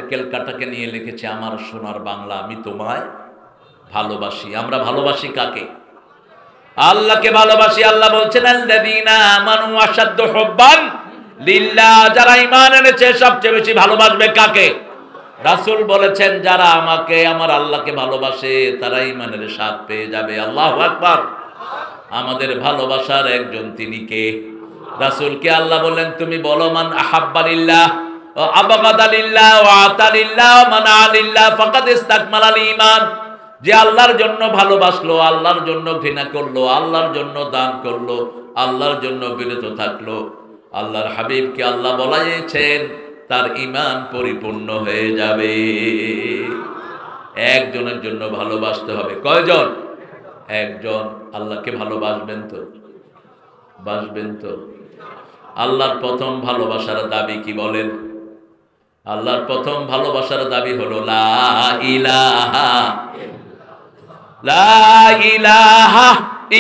ক্যালকাটাকে নিয়ে লিখেছে আমার সোনার বাংলা, আমি তোমায় ভালোবাসি। আমরা ভালোবাসি কাকে? আল্লাহকে ভালোবাসি। আল্লাহ বলছেন আল্লাযীনা আমানু আশাদ্দু হুব্বান লিল্লাহ, যারা ঈমান এনেছে সবচেয়ে বেশি ভালোবাসবে কাকে? রাসূল বলেছেন যারা আমাকে, আমার আল্লাহকে ভালোবাসে তারা ঈমানের স্বাদ পেয়ে যাবে। আল্লাহু আকবার। আমাদের ভালোবাসার একজন তিনি কে? রাসূলকে আল্লাহ বললেন তুমি বলো মান আহাব্বা লিল্লাহ ওয়া আবগাদা লিল্লাহ ওয়া আতা লিল্লাহ ওয়া মানা লিল্লাহ ফাকাদ ইসতাকমালাল ঈমান। যে আল্লাহর জন্য ভালোবাসলো, আল্লাহর জন্য ঘৃণা করলো, আল্লাহর জন্য দান করলো, আল্লাহর জন্য বিরত থাকলো, আল্লাহর হাবিবকে আল্লাহ বলেছেন তার ঈমান পরিপূর্ণ হয়ে যাবে। একজনের জন্য ভালোবাসতে হবে। কয়জন? একজন। আল্লাহকে ভালোবাসবেন তো? বাসবেন তো? আল্লাহর প্রথম ভালোবাসার দাবি কি বলেন? আল্লাহর প্রথম ভালোবাসার দাবি হলো লা ইলাহা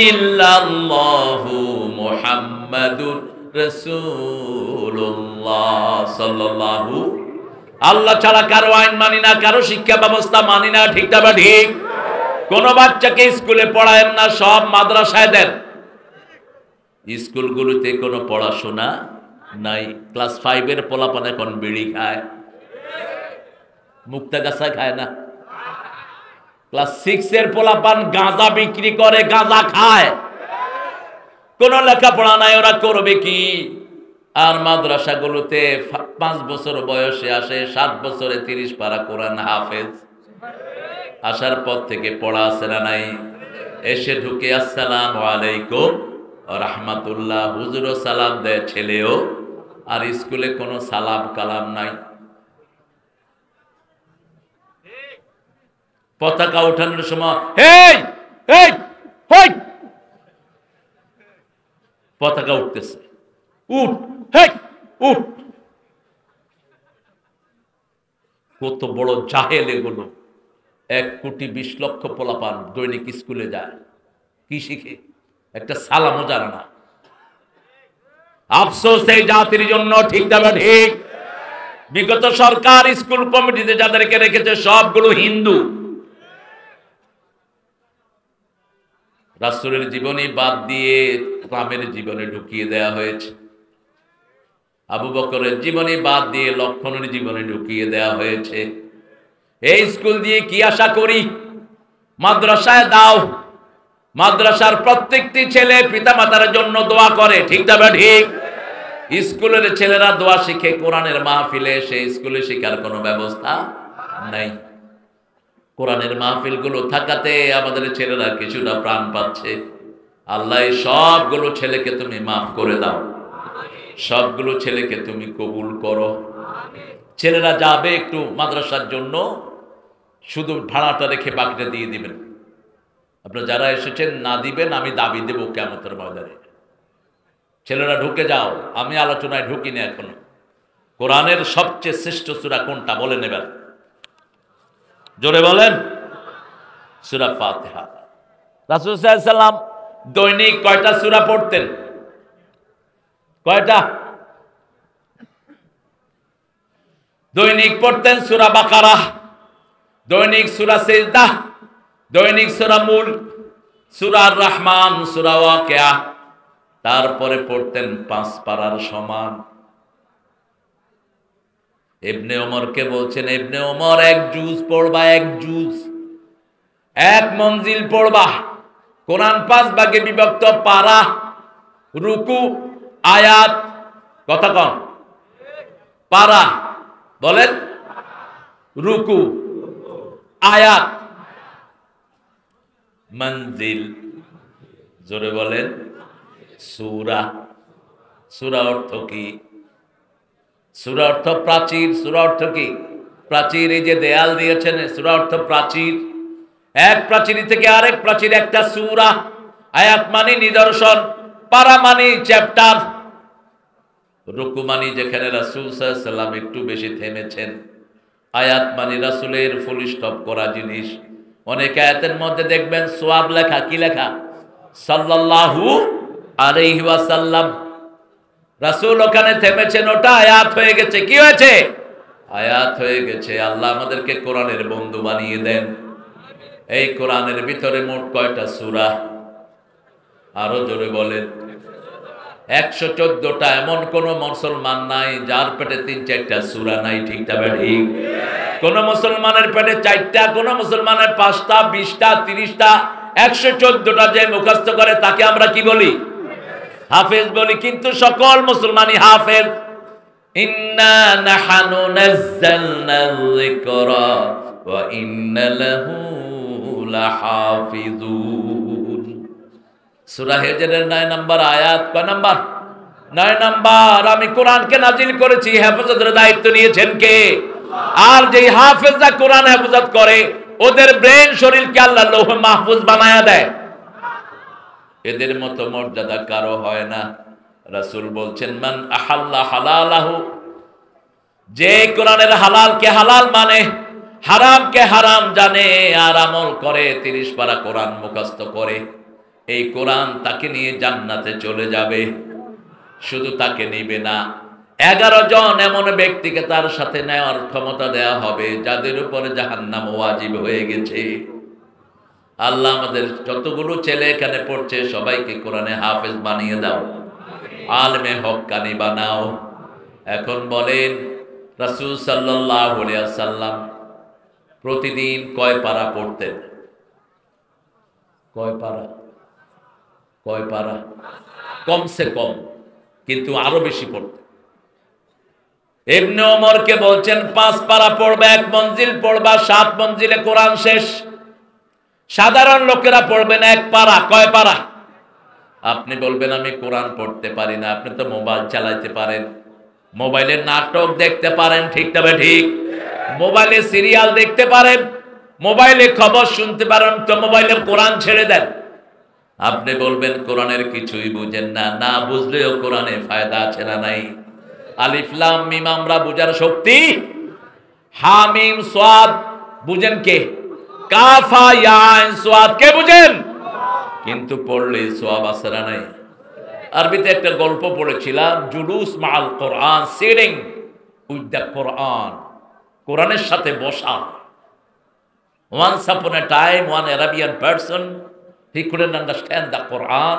ইল্লাল্লাহু মুহাম্মাদুর রাসূলুল্লাহ সাল্লাল্লাহু। আল্লাহ ছাড়া কারো আইন মানি না, কারো শিক্ষা ব্যবস্থা মানি না। ঠিক না? ঠিক। কোন বাচ্চাকে স্কুলে পড়ায়েন না, সব মাদ্রাসায় দেন। স্কুলগুলোতে কোনো পড়াশোনা নাই। ক্লাস 5 এর পোলাপান এখন বিড়ি খায়, মুক্তা গাছা খায় না। ক্লাস 6 এর পোলাপান গাঁজা বিক্রি করে, গাঁজা খায়। কোন লেখাপড়া নাই, ওরা করবে কি? আর মাদ্রাসাগুলোতে 5 বছর বয়সে আসে, 7 বছরে 30 পারা কোরআন হাফেজ। আসার পর থেকে পড়া আছে না নাই? এসে ঢুকে আসসালামু আলাইকুম রাহমাতুল্লাহ, হুজুরও সালাম দেয়, ছেলেও। আর স্কুলে কোনো সালাম কালাম নাই। পতাকা ওঠানোর সময় হেই হেই হেই, পতাকা উঠতেছে, উঠ, হেই উঠ। কত বড় জাহেল এগুলো। 1,20,00,000 পোলাপান দৈনিক স্কুলে যায়, কি শিখে? একটা সালামও জানে না। আফসোস এই জাতির জন্য। ঠিক না? ঠিক। বিগত সরকার স্কুল কমিটিতে যাদেরকে রেখেছে সবগুলো হিন্দু। রাসূলের জীবনী বাদ দিয়ে রামের জীবনে ঢুকিয়ে দেয়া হয়েছে। আবু বকরের জীবনী বাদ দিয়ে লক্ষণের জীবনে ঢুকিয়ে দেয়া হয়েছে। এই স্কুল দিয়ে কি আশা করি? মাদ্রাসায় দাও, মাদ্রাসার প্রত্যেকটি ছেলে পিতামাতার জন্য দোয়া করে। ঠিক না? ঠিক। স্কুলের ছেলেরা দোয়া শিখে, কোরআনের মাহফিলে এসে স্কুলে শেখার কোনো ব্যবস্থা নাই। কোরআনের মাহফিলগুলো থাকাতে আমাদের ছেলেরা কিছুটা প্রাণ পাচ্ছে। আল্লাহ সবগুলো ছেলেকে তুমি মাফ করে দাও, সবগুলো ছেলেকে তুমি কবুল করো। ছেলেরা যাবে একটু মাদ্রাসার জন্য, শুধু ভাড়াটা রেখে বাকিটা দিয়ে দিবেন। আপনারা যারা এসেছেন না দিবেন, আমি দাবি দেব কিয়ামতের ময়দানে। ছেলেরা ঢুকে যাও। আমি আলোচনায় ঢুকি না এখনো। কোরআনের সবচেয়ে শ্রেষ্ঠ সূরা কোনটা বলে নেবেন? জোরে বলেন। সূরা ফাতিহা। রাসূল সাল্লাল্লাহু আলাইহি ওয়াসাল্লাম দৈনিক কয়টা সূরা পড়তেন? কয়টা? দৈনিক পড়তেন সূরা বাকারা, দৈনিক সূরা সিজদা, দৈনিক সূরা মুলক, সূরা আর রহমান, সূরা ওয়াকিয়া। তারপরে পড়তেন 5 পারার সমান। ইবনে ওমরকে বলছেন, ইবনে ওমর 1 জুজ পড়বা, 1 জুজ, 1 মঞ্জিল পড়বা। কোরআন 5 ভাগে বিভক্ত, পারা, রুকু, আয়াত। কথা কন। পারা বলেন, রুকু, আয়াত, মঞ্জিল। জোরে বলেন। সূরা। সূরা অর্থ কি? সূরা অর্থ প্রাচীর। সূরা অর্থ কি? প্রাচীর। এই যে দেয়াল দিয়েছেন, সূরা অর্থ প্রাচীর। এক প্রাচীর থেকে আরেক প্রাচীর একটা সূরা। আয়াত মানে নিদর্শন, পারা মানে চ্যাপ্টার, রুকু মানে যেখানে রাসূল সাল্লাল্লাহু আলাইহি ওয়াসাল্লাম একটু বেশি থেমেছেন, আয়াত মানে রাসূলের ফুল স্টপ করা জিনিস। অনেক আয়াতের মধ্যে দেখবেন সওয়াব লেখা। কি লেখা? সাল্লাল্লাহু আলাইহি ওয়াসাল্লাম। রাসূল ওখানে থেমেছেন, ওটা আয়াত হয়ে গেছে। কি হয়েছে? আয়াত হয়ে গেছে। আল্লাহ আমাদেরকে কোরআনের বন্ধু বানিয়ে দেন। এই কোরআনের ভিতরে মোট কয়টা সূরা? আরো জোরে বলেন। 114টা। এমন কোন মুসলমান নাই যার পেটে 3-4টা সূরা নাই, ঠিক না ঠিক? কোন মুসলমানের পেটে 4টা, কোন মুসলমানের 5টা, 20টা, 30টা, 114টা যে মুখস্থ করে তাকে আমরা কি বলি? হাফেজ বলি। কিন্তু সকল মুসলমানই হাফেজ। ইন্না নাহানু নাযালনা যিকরা ওয়া ইন্না লাহু লাহাফিজুন। সূরা হিজরের 9 নম্বর আয়াত। কয় নাম্বার? 9 নাম্বার। আমি কোরআনকে নাজিল করেছি, হেফাজতের দায়িত্ব নিয়েছেন কে? আর যেই হাফেজরা কোরআন হেফাজত করে ওদের ব্রেন শরীরকে আল্লাহ লৌহে মাহফুজ বানায়া দেয়। এদের মতো মর্যাদা কারো হয় না। রাসূল বলছেন, মান আহাল্লা হালালাহু, যে কোরআনের হালালকে হালাল মানে, হারামকে হারাম জানে আর আমল করে, 30 পারা কোরআন মুখস্থ করে, এই কোরআন তাকে নিয়ে জান্নাতে চলে যাবে। শুধু তাকে নিবে না, 11 জন এমন ব্যক্তিকে তার সাথে নেওয়ার ক্ষমতা দেয়া হবে যাদের উপরে জাহান্নাম ওয়াজিব হয়ে গেছে। আল্লাহ আমাদের যতগুলো ছেলে এখানে পড়ছে সবাইকে কোরআনে হাফেজ বানিয়ে দাও, আলেমে হক্কানি বানাও। এখন বলেন, রাসূল সাল্লাল্লাহু আলাইহি ওয়াসাল্লাম প্রতিদিন কয় পারা পড়তেন? কয় পারা? কয় পারা? কমসে কম, কিন্তু আরো বেশি পড়তেন। ইবনে ওমরকে বলছেন 5 পারা পড়বে, 1 মঞ্জিল পড়বা, 7 মঞ্জিলে কোরআন শেষ। সাধারণ লোকেরা পড়বেন 1 পারা। কয় পারা? আপনি বলবেন আমি কোরআন পড়তে পারি না। আপনি তো মোবাইল চালাইতে পারেন, মোবাইলে নাটক দেখতে পারেন, ঠিক তবে ঠিক? মোবাইলে সিরিয়াল দেখতে পারেন, মোবাইলে খবর শুনতে পারেন, তো মোবাইলে কোরআন ছেড়ে দেন। আপনি বলবেন কোরআনের কিছুই বুঝেন না। না বুঝলেও কোরআনে ফায়দা আছে না নাই? আলিফ লাম মিম আমরা বুঝার শক্তি, হা মিম সাদ বুঝেন কে? কাফ হা ইয়া আইন সাদ কে বুঝেন? কিন্তু পড়লে সওয়াব আছে না নাই? আরবিতে একটা গল্প পড়েছিলাম, জুলুস মাআল কোরআন, সিটিং উইথ দ্য কোরআন, কোরআনের সাথে বসা। Once upon a time, one Arabian person, he couldn't understand the Quran,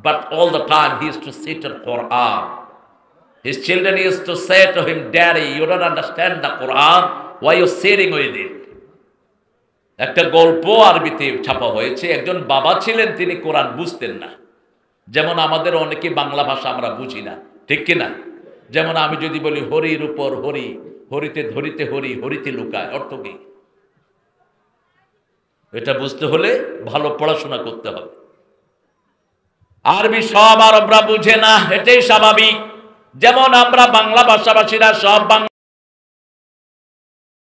but all the time he used to sit in Quran. His children used to say to him, Daddy, you don't understand the Quran, why are you sitting with it? একটা গল্প আরবিতে ছাপা হয়েছে। একজন বাবা ছিলেন, তিনি কোরআন বুঝতেন না। যেমন আমাদের অনেকে বাংলা ভাষা আমরা বুঝি না, ঠিক কিনা? যেমন আমি যদি বলি হরির উপর হরি, হরিতে ধরিতে হরি, হরিতে লুকায়, অর্থ কি? এটা বুঝতে হলে ভালো পড়াশোনা করতে হবে। আরবি সব আরবরা বুঝে না, এটাই স্বাভাবিক। যেমন আমরা বাংলা ভাষাভাষীরা সব বাংলা